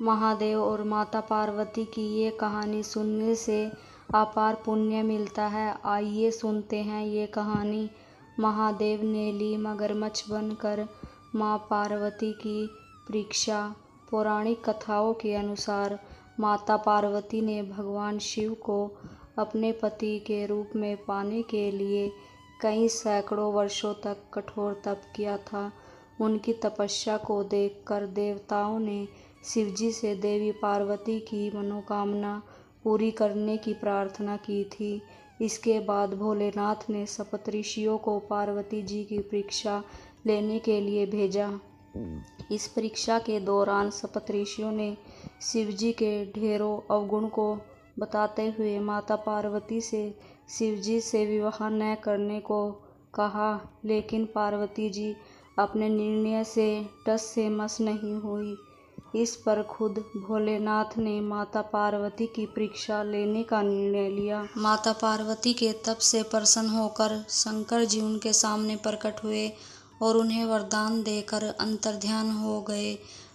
महादेव और माता पार्वती की ये कहानी सुनने से अपार पुण्य मिलता है। आइए सुनते हैं ये कहानी। महादेव ने ली मगरमच्छ बनकर माँ पार्वती की परीक्षा। पौराणिक कथाओं के अनुसार माता पार्वती ने भगवान शिव को अपने पति के रूप में पाने के लिए कई सैकड़ों वर्षों तक कठोर तप किया था। उनकी तपस्या को देखकर देवताओं ने शिवजी से देवी पार्वती की मनोकामना पूरी करने की प्रार्थना की थी। इसके बाद भोलेनाथ ने सप्तऋषियों को पार्वती जी की परीक्षा लेने के लिए भेजा। इस परीक्षा के दौरान सप्तऋषियों ने शिवजी के ढेरों अवगुण को बताते हुए माता पार्वती से शिवजी से विवाह न करने को कहा, लेकिन पार्वती जी अपने निर्णय से टस से मस नहीं हुई। इस पर खुद भोलेनाथ ने माता पार्वती की परीक्षा लेने का निर्णय लिया। माता पार्वती के तप से प्रसन्न होकर शंकर जी उनके सामने प्रकट हुए और उन्हें वरदान देकर अंतर्ध्यान हो गए।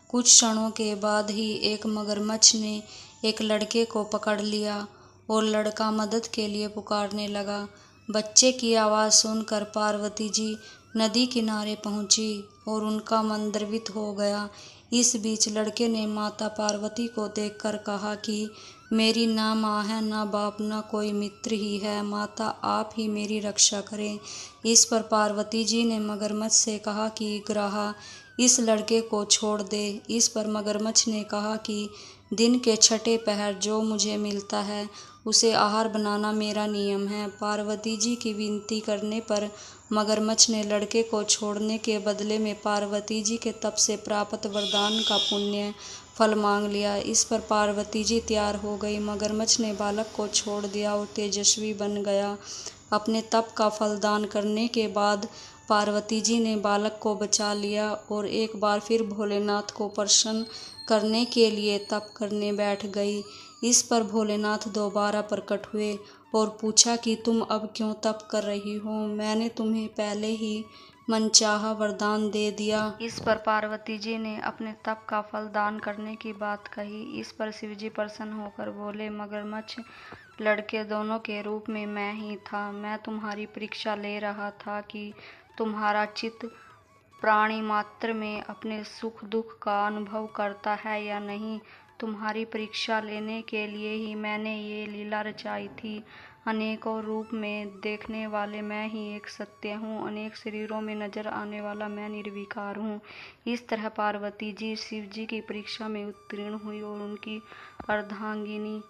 कुछ क्षणों के बाद ही एक मगरमच्छ ने एक लड़के को पकड़ लिया और लड़का मदद के लिए पुकारने लगा। बच्चे की आवाज़ सुनकर पार्वती जी नदी किनारे पहुंची और उनका मन द्रवित हो गया। इस बीच लड़के ने माता पार्वती को देखकर कहा कि मेरी ना माँ है, ना बाप, ना कोई मित्र ही है। माता आप ही मेरी रक्षा करें। इस पर पार्वती जी ने मगरमच्छ से कहा कि ग्राहा इस लड़के को छोड़ दे। इस पर मगरमच्छ ने कहा कि दिन के छठे पहर जो मुझे मिलता है उसे आहार बनाना मेरा नियम है। पार्वती जी की विनती करने पर मगरमच्छ ने लड़के को छोड़ने के बदले में पार्वती जी के तप से प्राप्त वरदान का पुण्य फल मांग लिया। इस पर पार्वती जी तैयार हो गई। मगरमच्छ ने बालक को छोड़ दिया और तेजस्वी बन गया। अपने तप का फल दान करने के बाद पार्वती जी ने बालक को बचा लिया और एक बार फिर भोलेनाथ को प्रसन्न करने के लिए तप करने बैठ गई। इस पर भोलेनाथ दोबारा प्रकट हुए और पूछा कि तुम अब क्यों तप कर रही हो? मैंने तुम्हें पहले ही मनचाहा वरदान दे दिया। इस पर पार्वती जी ने अपने तप का फल दान करने की बात कही। इस पर शिवजी प्रसन्न होकर बोले, मगरमच्छ लड़के दोनों के रूप में मैं ही था। मैं तुम्हारी परीक्षा ले रहा था कि तुम्हारा चित्त प्राणी मात्र में अपने सुख दुख का अनुभव करता है या नहीं। तुम्हारी परीक्षा लेने के लिए ही मैंने ये लीला रचाई थी। अनेकों रूप में देखने वाले मैं ही एक सत्य हूँ, अनेक शरीरों में नजर आने वाला मैं निर्विकार हूँ। इस तरह पार्वती जी शिव जी की परीक्षा में उत्तीर्ण हुई और उनकी अर्धांगिनी